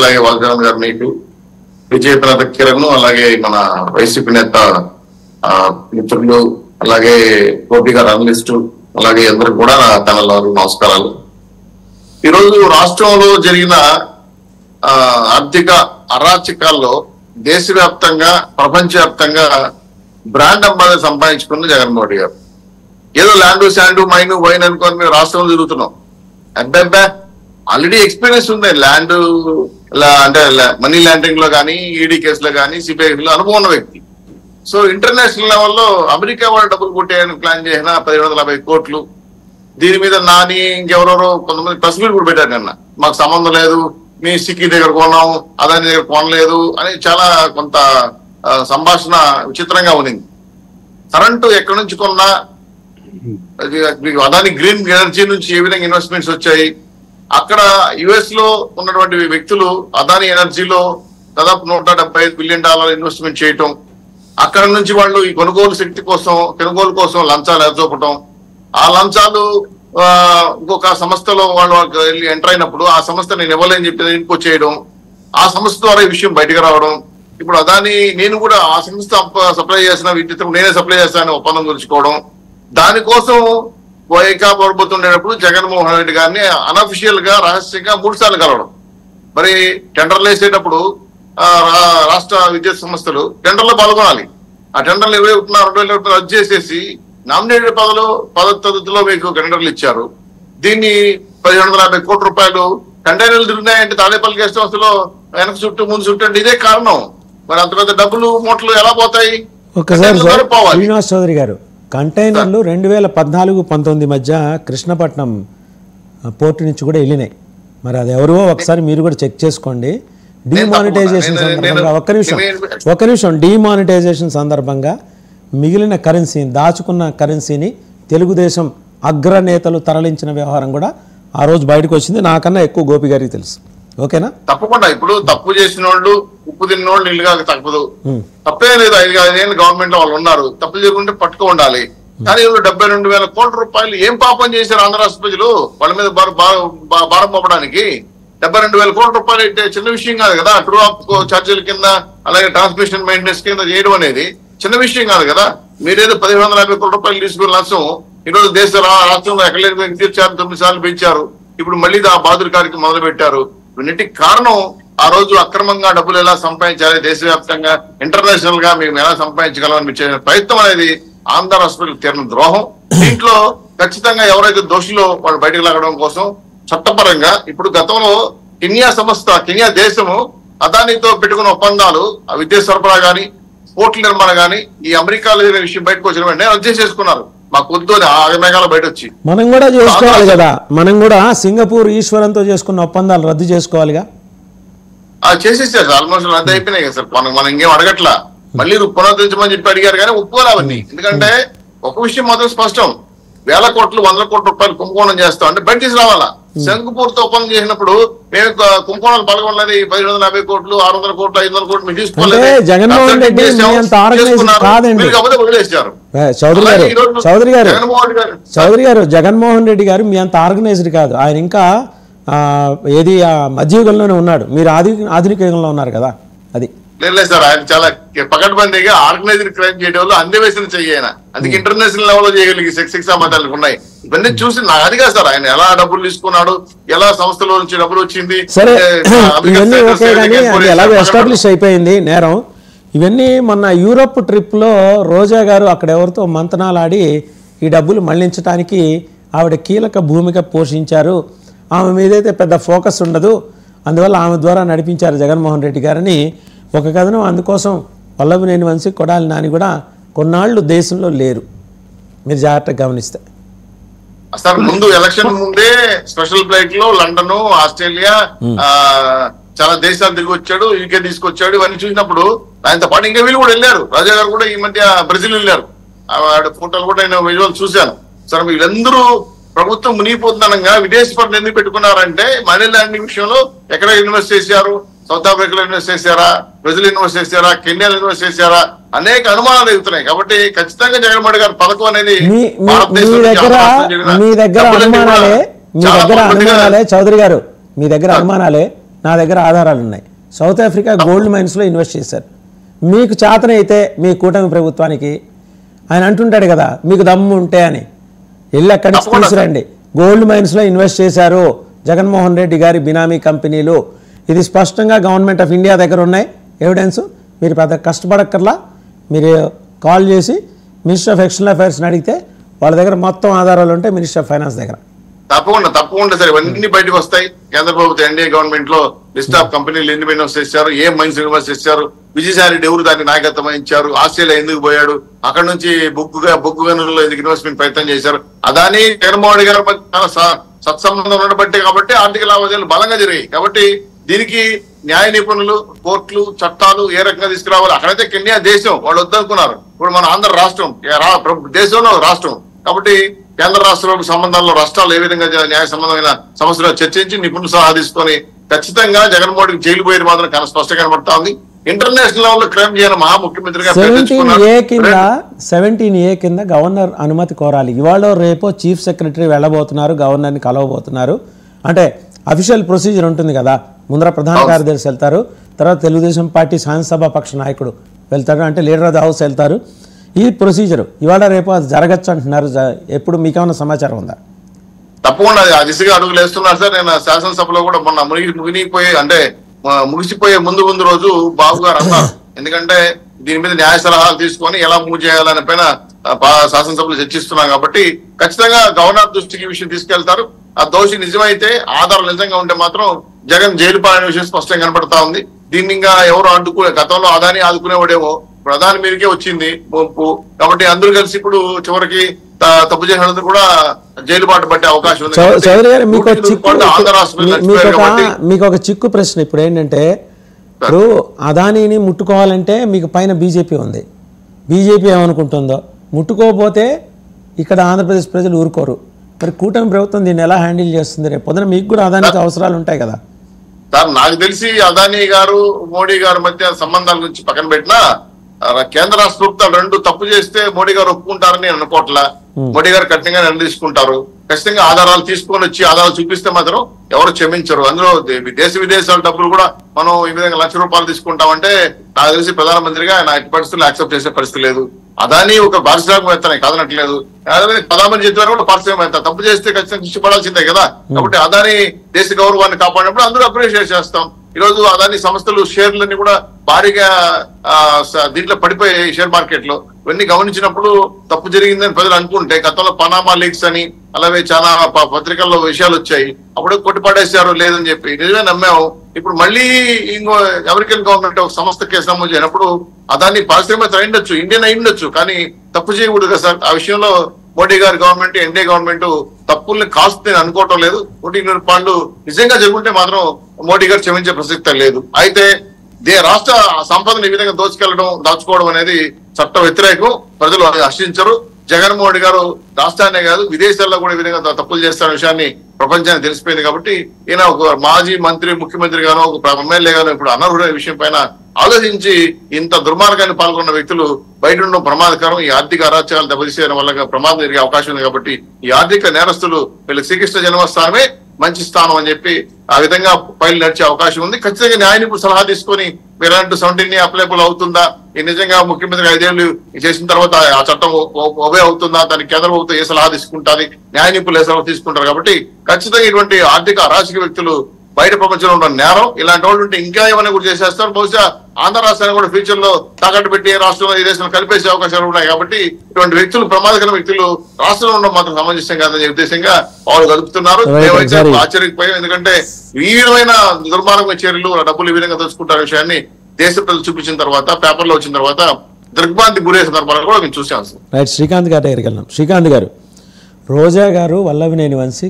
అలాగే వాల్జాన్ గారు నీకు, బీజేపీ నేత కిరణ్, అలాగే మన వైసీపీ నేత మిత్రులు, అలాగే కోటి గారు అనలిస్టు, అలాగే అందరికి కూడా తనలో నమస్కారాలు. ఈరోజు రాష్ట్రంలో జరిగిన ఆర్థిక అరాచకాల్లో దేశవ్యాప్తంగా ప్రపంచవ్యాప్తంగా బ్రాండ్ అంబానీ సంపాదించుకున్న జగన్మోహన్ రెడ్డి గారు. ఏదో ల్యాండ్ శాండ్ మైన్ వైన్ అనుకొని మేము రాష్ట్రంలో తిరుగుతున్నాం. అబ్బాబ్బా ఆల్రెడీ ఎక్స్పీరియన్స్ ఉంది ల్యాండ్ అంటే మనీ లాండరింగ్ లో కానీ, ఈడీ కేసులో కానీ, సిబిఐ లో అనుభవం ఉన్న వ్యక్తి. సో ఇంటర్నేషనల్ లెవెల్లో అమెరికా వాళ్ళు డబ్బులు కొట్టేయడానికి ప్లాన్ చేసిన 1750 కోట్లు. దీని మీద నాని ఇంకెవరెవరో కొంతమంది ప్రెస్ మీట్ కూడా పెట్టారు నిన్న. మాకు సంబంధం లేదు, మీ సిక్కి దగ్గర కొన్నాం, అదాని దగ్గర కొనలేదు అని చాలా కొంత సంభాషణ విచిత్రంగా ఉన్నింది. కరెంటు ఎక్కడి నుంచి కొన్నా, అదాని గ్రీన్ ఎనర్జీ నుంచి ఏ విధంగా ఇన్వెస్ట్మెంట్స్ వచ్చాయి, అక్కడ యుఎస్ లో ఉన్నటువంటి వ్యక్తులు అదాని ఎనర్జీలో దాదాపు $175 బిలియన్ ఇన్వెస్ట్మెంట్ చేయటం, అక్కడ నుంచి వాళ్ళు ఈ కొనుగోలు శక్తి కోసం, కొనుగోలు కోసం లంచాలు ఎదచూపటం, ఆ లంచాలు ఇంకొక సంస్థలో వాళ్ళు వెళ్ళి ఎంటర్ అయినప్పుడు ఆ సంస్థ నేను ఇవ్వలేని చెప్పి ఇన్పుట్ చేయడం, ఆ సంస్థ ద్వారా ఈ విషయం బయటకు రావడం. ఇప్పుడు అదాని నేను కూడా ఆ సంస్థ సప్లై చేసిన విద్యుత్ నేనే సప్లై చేస్తానని ఒప్పందం గురించుకోవడం, దానికోసం వైకా పడిపోతుండేటప్పుడు జగన్మోహన్ రెడ్డి గారిని అనఫిషియల్ గా రహస్యంగా 3 సార్లు కలవడం. మరి టెండర్లు వేసేటప్పుడు రాష్ట్ర విద్యుత్ సంస్థలు టెండర్లో పాల్గొనాలి. ఆ టెండర్లు 2021 రద్దు చేసేసి నామినేటెడ్ పద్ధతిలో మీకు టెండర్లు ఇచ్చారు. దీన్ని 1750 కోట్ల రూపాయలు కంటైనర్లు తిరిగినాయంటే తాడేపల్లి గెస్ట్ హౌస్ లో వెనక చుట్టూ ముందు చుట్టూ అంటే ఇదే కారణం. మరి అంత పెద్ద డబ్బులు మూటలు ఎలా పోతాయి? ఒకసారి శ్రీనివాస్ చౌదరి గారు, కంటైనర్లు 2014-19 మధ్య కృష్ణపట్నం పోర్టు నుంచి కూడా వెళ్ళినాయి. మరి అది ఎవరో ఒకసారి మీరు కూడా చెక్ చేసుకోండి. డిమానిటైజేషన్ సందర్భంగా ఒక్క నిమిషం డిమానిటైజేషన్ సందర్భంగా మిగిలిన కరెన్సీని, దాచుకున్న కరెన్సీని తెలుగుదేశం అగ్రనేతలు తరలించిన వ్యవహారం కూడా ఆ రోజు బయటకు వచ్చింది. నాకన్నా ఎక్కువ గోపి గారికి తెలుసు. ఓకేనా? తప్పకుండా. ఇప్పుడు తప్పు చేసిన వాళ్ళు, ఉప్పు తిన్న వాళ్ళు ఇల్లుగా తప్పదు. తప్పే లేదు. 5 గవర్నమెంట్ లో వాళ్ళు ఉన్నారు. తప్పులు జరుగుంటే పట్టుకో ఉండాలి. కానీ 72,000 కోట్ల రూపాయలు ఏం పాపం చేశారు ఆంధ్ర రాష్ట్ర ప్రజలు? వాళ్ళ మీద భారం పంపడానికి 72,000 కోట్ల రూపాయలు అయితే చిన్న విషయం కాదు కదా. ట్రూ ఆఫ్ ఛార్జీల కింద, అలాగే ట్రాన్స్మిషన్ మెయింటెనెన్స్ కింద చేయడం అనేది చిన్న విషయం కాదు కదా. మీరేదో 1,550 కోట్ల రూపాయలు తీసుకుని లంచం ఈరోజు దేశ రాష్ట్రంలో ఎక్కడ విద్యుత్ ఛార్జ్ 9 సార్లు పెంచారు. ఇప్పుడు మళ్ళీ ఆ బాదురు కార్యక్రమం మొదలు పెట్టారు. వీటికి కారణం ఆ రోజు అక్రమంగా డబ్బులు ఎలా సంపాదించాలి, దేశవ్యాప్తంగా ఇంటర్నేషనల్ గా మేము ఎలా సంపాదించగలమని మీరు చేసిన ప్రయత్నం అనేది ఆంధ్ర రాష్ట్రాలకు తీరిన ద్రోహం. దీంట్లో ఖచ్చితంగా ఎవరైతే దోషులో వాళ్ళు బయటకు లాగడం కోసం చట్టపరంగా ఇప్పుడు గతంలో కెన్యా దేశము అదానితో పెట్టుకున్న ఒప్పందాలు, విద్యుత్ సరఫరా గాని, పోర్టుల నిర్మాణం గాని, ఈ అమెరికాలో జరిగిన విషయం బయటకు వచ్చిన వెంటనే రద్దు చేసుకున్నారు. మాకు వద్దు అని ఆగమేఘాలు బయట వచ్చి. మనం కూడా చేసుకోవాలి కదా. మనం కూడా సింగపూర్ ఈశ్వరంతో చేసుకున్న ఒప్పందాలు రద్దు చేసుకోవాలిగా. చేసేసారు. ఆల్మోస్ట్ రద్దు అయిపోయినాయి కదా సార్. మనం ఇంకేం అడగట్లా. మళ్ళీ పునరుద్ధరించమని చెప్పి అడిగారు కానీ ఒప్పుకోవాలి అవన్నీ. ఎందుకంటే ఒక విషయం మాత్రం స్పష్టం, 1,000 కోట్లు 100 కోట్ల రూపాయలు కుంభకోణం చేస్తాం అంటే బయట తీసుకురావాలా. సింగపూర్ తో ఒప్పందం చేసినప్పుడు మేము కుంభకోణాలు పాల్గొనలేదు. 1,550 కోట్లు 600 కోట్లు 500 కోట్లు మీరు తీసుకోలేదు. జగన్మోహన్ రెడ్డి వదిలేశారు. చౌదరి గారు జగన్మోహన్ రెడ్డి గారు మీ అంత ఆర్గనైజ్డ్ కాదు. ఆయన ఇంకా ఏది మధ్యయుగంలోనే ఉన్నాడు. మీరు ఆధునిక యుగంలో ఉన్నారు కదా. అది లేదు సార్. ఆయన చాలా పకడ్బందీగా ఆర్గనైజ్డ్ క్రైమ్ చేయడం వల్ల అన్వేషణ చెయ్యన. అందుకే ఇంటర్నేషనల్ లెవెల్ లో చేయగలిగి సెక్స్ సంబంధాలు ఉన్నాయి. ఇవన్నీ చూసి నాకు అదిగా సార్, ఆయన ఎలా డబ్బులు తీసుకున్నాడు, ఎలా సంస్థలో నుంచి డబ్బులు వచ్చింది, ఎలాగో ఎస్టాబ్లిష్ అయిపోయింది నేరం. ఇవన్నీ మొన్న యూరోప్ ట్రిప్ లో రోజా గారు అక్కడ ఎవరితో మంతనాలాడి ఈ డబ్బులు మళ్లించడానికి ఆవిడ కీలక భూమిక పోషించారు. ఆమె మీదైతే పెద్ద ఫోకస్ ఉండదు, అందువల్ల ఆమె ద్వారా నడిపించారు జగన్మోహన్ రెడ్డి గారిని ఒక కథనం. అందుకోసం వల్లభనేని వంశీ, కొడాలి నాని కూడా కొన్నాళ్ళు దేశంలో లేరు. మీరు జాగ్రత్తగా గమనిస్తే సార్. ముందు ఎలక్షన్ ముందే స్పెషల్ ఫ్లైట్ లో లండన్, ఆస్ట్రేలియా, చాలా దేశాలు తిరిగి వచ్చాడు, యూకే తీసుకొచ్చాడు. ఇవన్నీ చూసినప్పుడు ఆయనతో పాటు ఇంకా వీళ్ళు కూడా వెళ్ళారు. రాజా గారు కూడా ఈ మధ్య బ్రెజిల్ వెళ్ళారు. ఫోటోలు కూడా నేను విజువల్ చూశాను. సరే వీళ్ళందరూ ప్రభుత్వం మునిగిపోతుందనగా విదేశీ పనులు ఎందుకు పెట్టుకున్నారంటే మనీ లాండరింగ్ విషయంలో ఎక్కడ ఇన్వెస్ట్ చేశారు, సౌత్ ఆఫ్రికాలో ఇన్వెస్ట్ చేశారా, బ్రెజిల్ ఇన్వెస్ట్ చేశారా, కెన్యాలో ఇన్వెస్ట్ చేశారా, అనేక అనుమానాలు ఎదుగుతున్నాయి. కాబట్టి ఖచ్చితంగా జగన్మోహన్ గారి పథకం అనేది మీ దగ్గర అనుమానాలే చౌదరి గారు, మీ దగ్గర అనుమానాలే. నా దగ్గర ఆధారాలు ఉన్నాయి. సౌత్ ఆఫ్రికా గోల్డ్ మైన్స్లో ఇన్వెస్ట్ చేశారు. మీకు చేతనైతే మీ కూటమి ప్రభుత్వానికి ఆయన అంటుంటాడు కదా, మీకు దమ్ము ఉంటే అని, వెళ్ళి అక్కడి నుంచి తీసుకురండి. గోల్డ్ మైన్స్లో ఇన్వెస్ట్ చేశారు జగన్మోహన్ రెడ్డి గారి బినామీ కంపెనీలు. ఇది స్పష్టంగా గవర్నమెంట్ ఆఫ్ ఇండియా దగ్గర ఉన్నాయి ఎవిడెన్స్. మీరు పెద్ద కష్టపడక్కర్లా, మీరు కాల్ చేసి మినిస్టర్ ఆఫ్ ఎక్స్టర్నల్ అఫైర్స్ని అడిగితే వాళ్ళ దగ్గర మొత్తం ఆధారాలు ఉంటాయి, మినిస్టర్ ఆఫ్ ఫైనాన్స్ దగ్గర. తప్పకుండా సార్ ఇవన్నీ బయటకు వస్తాయి. కేంద్ర ప్రభుత్వం ఎన్డీఏ గవర్నమెంట్ లో లిస్ట్ ఆఫ్ కంపెనీలు ఎన్ని ఇన్వెస్ట్ చేశారు, ఏ మైన్స్ ఇన్వెస్ట్ చేశారు, విజయసాయి రెడ్డి ఎవరు దానికి నాయకత్వం వహించారు, ఆస్ట్రేలియా ఎందుకు పోయాడు, అక్కడ నుంచి బొగ్గు గనుల్లో ఎందుకు ఇన్వెస్ట్మెంట్ ప్రయత్నం చేశారు. అదాని జగన్మోహన్ రెడ్డి గారు సత్సంబంధం ఉండబట్టే కాబట్టి ఆర్థిక లావాదేవీలు బలంగా జరిగాయి. కాబట్టి దీనికి న్యాయ నిపుణులు, కోర్టులు, చట్టాలు ఏ రకంగా తీసుకురావాలి. అక్కడైతే కెన్యా దేశం వాళ్ళు వద్దనుకున్నారు. ఇప్పుడు మన ఆంధ్ర రాష్ట్రం దేశంలో రాష్ట్రం కాబట్టి కేంద్ర రాష్ట్ర సంబంధాల్లో రాష్ట్రాలు ఏ విధంగా న్యాయ సంబంధమైన సమస్యలు చర్చించి నిపుణులు సలహా తీసుకొని ఖచ్చితంగా జగన్మోహన్ రెడ్డి జైలు పోయేది మాత్రం చాలా స్పష్టంగా కనబడతా ఉంది. ఇంటర్నేషనల్ లెవెల్ క్రైమ్ చేయాలి మహా ముఖ్యమంత్రిగా 17A కింద గవర్నర్ అనుమతి కోరాలి. ఇవాళ రేపో చీఫ్ సెక్రటరీ వెళ్ళబోతున్నారు, గవర్నర్ని కలవబోతున్నారు. అంటే అఫీషియల్ ప్రొసీజర్ ఉంటుంది కదా, ముందర ప్రధాన కార్యదర్శి వెళ్తారు, తర్వాత తెలుగుదేశం పార్టీ శాసనసభ పక్ష నాయకుడు వెళ్తారు, అంటే లీడర్ ఆఫ్ ద హౌస్ వెళ్తారు. ఈ ప్రొసీజర్ ఇవాళ రేపు అది జరగచ్చు అంటున్నారు. ఎప్పుడు మీకేమైనా సమాచారం ఉందా? తప్పకుండా ఆ దిశగా అడుగులు వేస్తున్నారు సార్. నేను శాసనసభలో కూడా మొన్న ముగిసిపోయే ముందు రోజు బాబు గారు అన్నారు. ఎందుకంటే దీని మీద న్యాయ సలహాలు తీసుకొని ఎలా మూవ్ చేయాలనే పైన శాసనసభలో చర్చిస్తున్నాం కాబట్టి ఖచ్చితంగా గవర్నర్ దృష్టికి విషయం తీసుకెళ్తారు. ఆ దోషి నిజమైతే, ఆధారాలు నిజంగా ఉంటే మాత్రం జగన్ జైలు పాలనే విషయం స్పష్టంగా కనబడతా ఉంది. దీన్ని ఇంకా ఎవరు గతంలో అదాని ఆదుకునేవాడేమో, ప్రధాని మీదకే వచ్చింది ముంపు. కాబట్టి అందరూ కలిసి ఇప్పుడు చివరికి తప్పు చేసినందుకు కూడా జైలు బాట పట్టే అవకాశం ఉంది. చౌదరి గారు మీకు ఒక చిక్కు ప్రశ్న ఇప్పుడు ఏంటంటే, ఇప్పుడు అదానీని ముట్టుకోవాలంటే మీకు పైన బీజేపీ ఉంది. బీజేపీ ఏమనుకుంటుందో, ముట్టుకోకపోతే ఇక్కడ ఆంధ్రప్రదేశ్ ప్రజలు ఊరుకోరు. మరి కూటమి ప్రభుత్వం దీన్ని ఎలా హ్యాండిల్ చేస్తుంది? రేపు పొద్దున మీకు కూడా అదానికి అవసరాలు ఉంటాయి కదా సార్. నాకు తెలిసి అదానీ గారు మోడీ గారి మధ్య సంబంధాల గురించి పక్కన పెట్టినా కేంద్ర రాష్ట్ర ప్రభుత్వాలు రెండు తప్పు చేస్తే మోడీ గారు ఒప్పుకుంటారని నేను అనుకోవట్లా. మోడీ గారు కఠినంగా నిర్ణయించుకుంటారు. ఖచ్చితంగా ఆధారాలు తీసుకొని వచ్చి ఆధారాలు చూపిస్తే మాత్రం ఎవరు క్షమించరు. అందులో విదేశాల డబ్బులు కూడా మనం ఈ విధంగా ₹1,00,000 తీసుకుంటామంటే నాకు తెలిసి ప్రధానమంత్రిగా ఆయన ఎట్టి పరిస్థితుల్లో యాక్సెప్ట్ చేసే పరిస్థితి లేదు. అదాని ఒక పారిశ్రామికవేత్తనే కాదనట్లేదు, ప్రధానమంత్రి చెప్పారు కూడా పారిశ్రామికవేత్త. తప్పు చేస్తే ఖచ్చితంగా శిక్ష పడాల్సిందే కదా. కాబట్టి అదాని దేశ గౌరవాన్ని కాపాడినప్పుడు అందరూ అప్రిషియేట్ చేస్తాం. ఈ రోజు అదాని సంస్థలు షేర్లన్నీ కూడా భారీగా దీంట్లో పడిపోయాయి షేర్ మార్కెట్ లో. ఇవన్నీ గమనించినప్పుడు తప్పు జరిగిందని ప్రజలు అనుకుంటే, గతంలో పనామా లీక్స్ అని అలాగే చాలా పత్రికల్లో విషయాలు వచ్చాయి, అప్పుడు కొట్టిపడేశారు లేదని చెప్పి నిజమే నమ్మాము. ఇప్పుడు మళ్ళీ ఇంకో అమెరికన్ గవర్నమెంట్ ఒక సంస్థ కేసు నమోదు చేయనప్పుడు అదాన్ని పారిశ్రామిక అయిండొచ్చు, ఇండియన్ అయిండొచ్చు, కానీ తప్పు చేయకూడదు కదా సార్. ఆ విషయంలో మోడీ గారి గవర్నమెంట్, ఎన్డీఏ గవర్నమెంట్ తప్పుల్ని కాస్తుంది అనుకోవటం లేదు. ₹1,00,000 నిజంగా జరుగుంటే మాత్రం మోడీ గారు క్షమించే ప్రసక్తే లేదు. అయితే రాష్ట్ర సంపదను ఈ విధంగా దాచుకోవడం అనేది చట్ట వ్యతిరేకం. ప్రజలు హర్షించరు. జగన్మోహన్ గారు రాష్ట్రాన్నే కాదు విదేశాల్లో కూడా ఈ విధంగా తప్పులు చేస్తున్న విషయాన్ని ప్రపంచానికి తెలిసిపోయింది. కాబట్టి ఈయన ఒక మాజీ మంత్రి, ముఖ్యమంత్రి గానో ఒక ఎమ్మెల్యే గానో ఇప్పుడు అనర్హుడైన విషయం పైన ఆలోచించి ఇంత దుర్మార్గాన్ని పాల్గొన్న వ్యక్తులు బయట ఉండడం ప్రమాదకరం. ఈ ఆర్థిక అరాచకాలు దెబ్బతీసేయడం వల్ల ప్రమాదం జరిగే అవకాశం ఉంది. కాబట్టి ఈ ఆర్థిక నేరస్తులు వీళ్ళకి శ్రీకృష్ణ జన్మస్థానమే మంచి స్థానం అని చెప్పి ఆ విధంగా ఫైల్ నడిచే అవకాశం ఉంది. ఖచ్చితంగా న్యాయ నిపుణులు సలహా తీసుకొని మీరంటూ 17 అప్లైబుల్ అవుతుందా, ఈ నిజంగా ముఖ్యమంత్రి 5 ఏళ్ళు చేసిన తర్వాత ఆ చట్టం ఒబే అవుతుందా, దానికి కేంద్ర ప్రభుత్వం ఏ సలహా తీసుకుంటుంది, న్యాయ నిపుణులు ఏ సలహా తీసుకుంటారు. కాబట్టి ఖచ్చితంగా ఇటువంటి ఆర్థిక అరాచక వ్యక్తులు బయట ప్రపంచంలో ఉన్న నేరం. ఇలాంటి వాళ్ళు ఉంటే ఇంకా ఏమైనా కూడా చేసేస్తారు. బహుశా ఆంధ్ర రాష్ట్రాన్ని కూడా ఫ్యూచర్ లో తాకట్టు పెట్టి రాష్ట్రంలో ఈ దేశంలో కలిపేసే అవకాశాలు ఉన్నాయి. కాబట్టి ఇటువంటి వ్యక్తులు, ప్రమాదకర వ్యక్తులు రాష్ట్రంలో ఉండడం మాత్రం సమంజసం కాదని ఉద్దేశంగా వాళ్ళు గడుపుతున్నారు. మేమైతే ఆశ్చర్యపోయాం. ఎందుకంటే ఈ విధమైన దుర్మార్గమైన చర్యలు, డబ్బులు ఈ విధంగా దోచుకుంటారు విషయాన్ని దేశ ప్రజలు చూపించిన తర్వాత, పేపర్లో వచ్చిన తర్వాత దిగ్భ్రాంతి గురే సందర్భాలు కూడా మేము చూసాం. శ్రీకాంత్ గారి దగ్గరికి వెళ్ళాం. శ్రీకాంత్ గారు, రోజా గారు, వల్లభనేని వంశీ